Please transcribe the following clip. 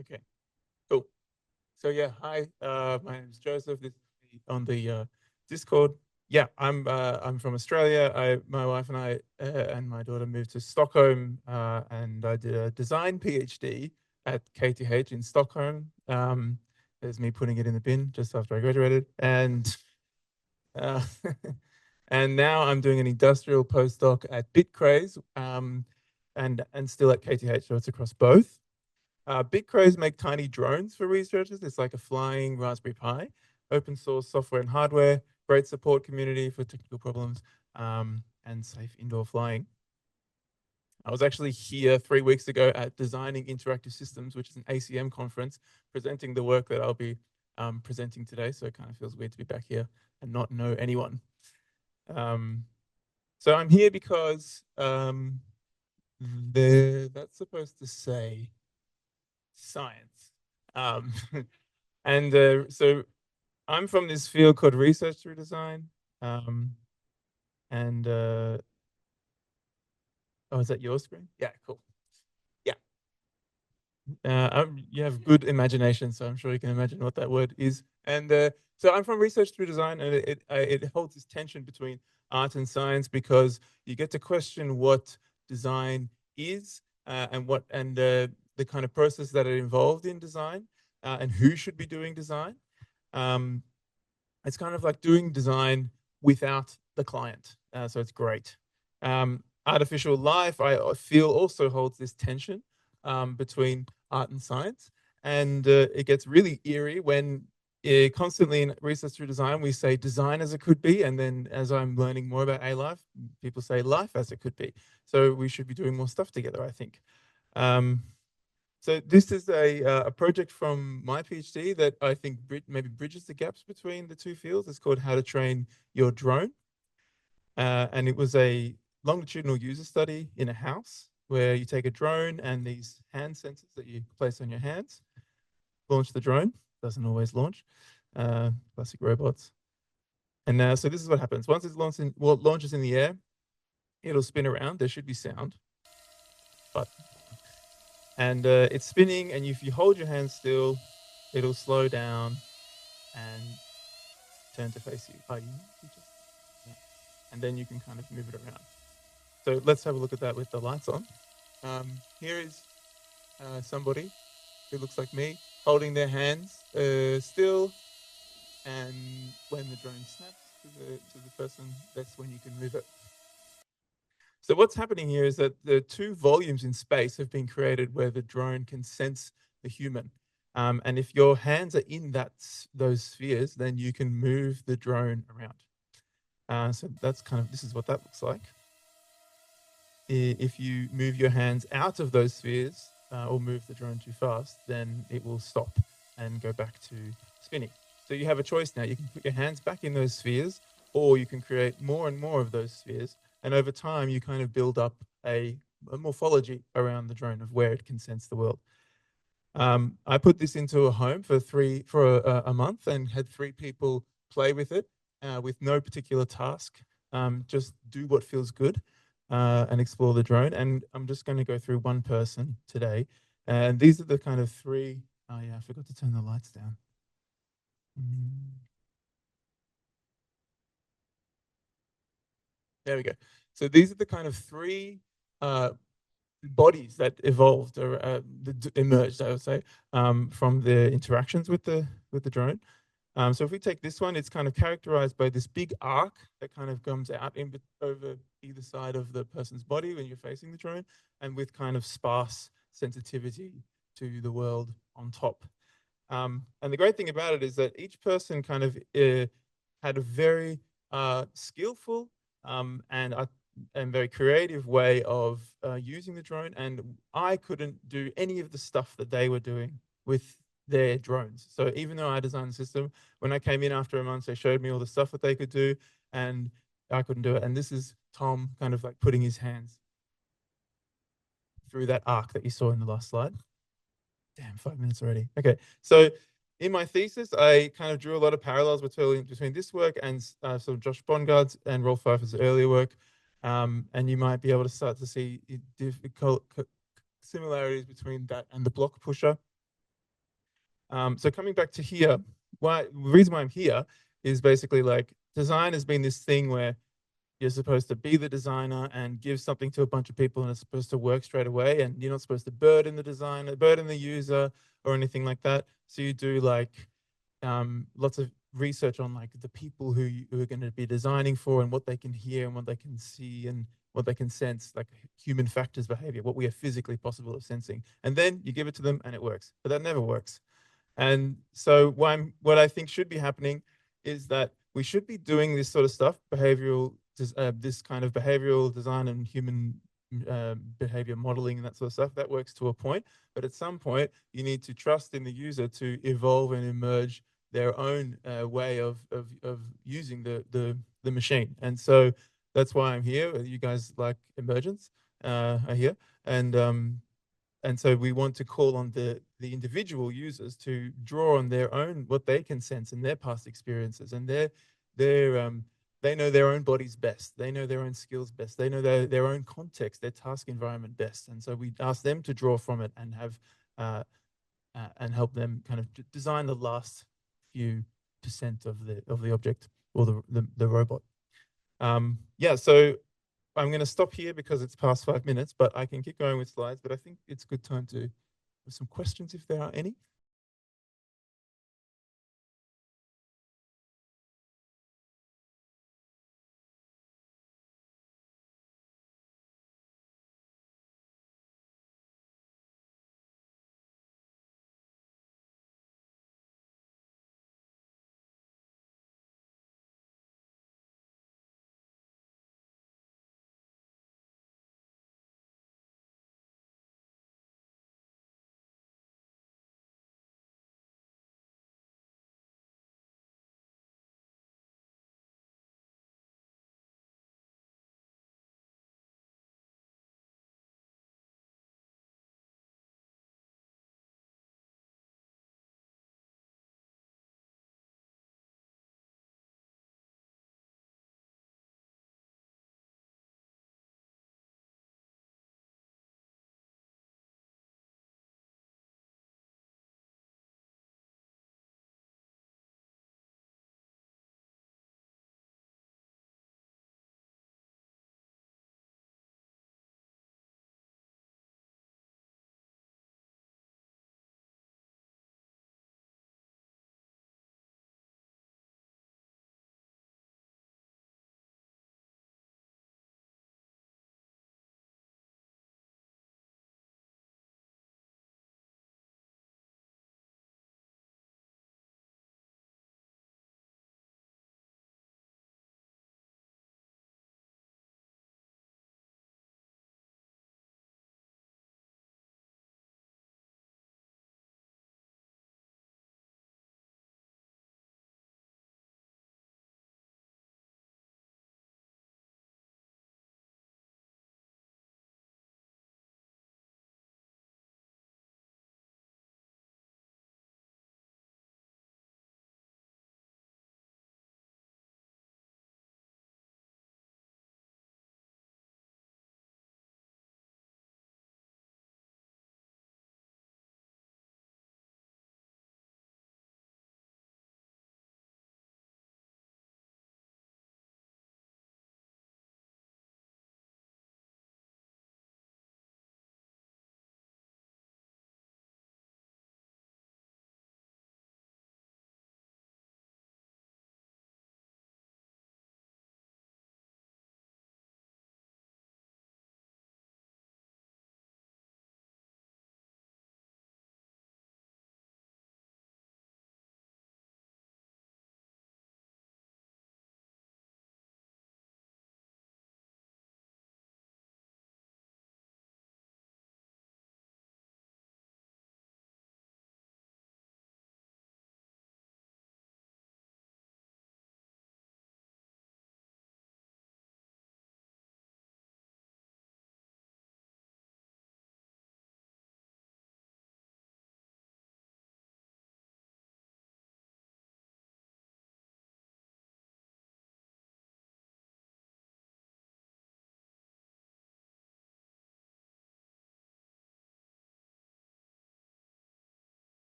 Okay, cool. So yeah, hi. My name is Joseph. This is on the Discord. Yeah, I'm from Australia. My wife and I and my daughter moved to Stockholm, and I did a design PhD at KTH in Stockholm. There's me putting it in the bin just after I graduated, and uh, and now I'm doing an industrial postdoc at BitCraze, and still at KTH, so it's across both. BitCrows make tiny drones for researchers. It's like a flying Raspberry Pi, open source software and hardware, great support community for technical problems, and safe indoor flying. I was actually here 3 weeks ago at Designing Interactive Systems, which is an ACM conference, presenting the work that I'll be presenting today. So it kind of feels weird to be back here and not know anyone. Um, so I'm here because that's supposed to say science. Um, and so I'm from this field called research through design. Um, and oh, is that your screen? Yeah, cool. Yeah. You have good imagination, so I'm sure you can imagine what that word is. And so I'm from research through design, and it holds this tension between art and science because you get to question what design is and the kind of process that are involved in design and who should be doing design. Um, it's kind of like doing design without the client. So it's great. Artificial life, I feel, also holds this tension between art and science. And it gets really eerie when constantly in research through design, we say design as it could be. And then as I'm learning more about A life, people say life as it could be. So we should be doing more stuff together, I think. Um, so this is a project from my PhD that I think maybe bridges the gaps between the two fields. It's called How to Train Your Drone. And it was a longitudinal user study in a house where you take a drone and these hand sensors that you place on your hands, launch the drone. Doesn't always launch. Classic robots. And now, so this is what happens. Once it's launches in the air, it'll spin around. There should be sound, but and it's spinning. And if you hold your hand still, it'll slow down and turn to face you. Oh, you just, yeah. And then you can kind of move it around. So let's have a look at that with the lights on. Here is somebody who looks like me holding their hands still, and when the drone snaps to the person, that's when you can move it. So what's happening here is that the two volumes in space have been created where the drone can sense the human. And if your hands are in those spheres, then you can move the drone around. So that's kind of, this is what that looks like. If you move your hands out of those spheres or move the drone too fast, then it will stop and go back to spinning. So you have a choice now. You can put your hands back in those spheres, or you can create more and more of those spheres. And over time, you kind of build up a morphology around the drone of where it can sense the world. I put this into a home for a month and had 3 people play with it with no particular task. Just do what feels good and explore the drone. And I'm just going to go through one person today. And these are the kind of three. Oh yeah, I forgot to turn the lights down. There we go. So these are the kind of three uh, bodies that evolved or emerged, I would say, from the interactions with the drone. So if we take this one, it's kind of characterized by this big arc that kind of comes out over either side of the person's body when you're facing the drone, and with kind of sparse sensitivity to the world on top. And the great thing about it is that each person kind of had a very skillful and very creative way of using the drone. And I couldn't do any of the stuff that they were doing with their drones. So even though I designed the system, when I came in after a month, they showed me all the stuff that they could do, and I couldn't do it. And this is Tom kind of like putting his hands through that arc that you saw in the last slide. Damn, 5 minutes already. Okay, so in my thesis, I kind of drew a lot of parallels between this work and some Josh Bongard's and Rolf Pfeiffer's earlier work. And you might be able to start to see difficult similarities between that and the block pusher. So coming back to here, the reason why I'm here is basically like design has been this thing where you're supposed to be the designer and give something to a bunch of people and it's supposed to work straight away. And you're not supposed to burden the designer, burden the user or anything like that. So you do like lots of research on like the people who are going to be designing for and what they can hear and what they can see and what they can sense, like human factors behavior, what we are physically possible of sensing. And then you give it to them and it works. But that never works. And so what I think should be happening is that we should be doing this sort of stuff, this kind of behavioral design and human behavior modeling and that sort of stuff. That works to a point, but at some point you need to trust in the user to evolve and emerge their own way of using the machine. And so that's why I'm here. You guys like emergence are here, and so we want to call on the individual users to draw on their own what they can sense in their past experiences and their they know their own bodies best, they know their own skills best, they know their own context, their task environment best, and so we ask them to draw from it and have and help them kind of design the last few percent of the object or the robot. Yeah, so I'm going to stop here because it's past 5 minutes, but I can keep going with slides. But I think it's a good time to have some questions if there are any.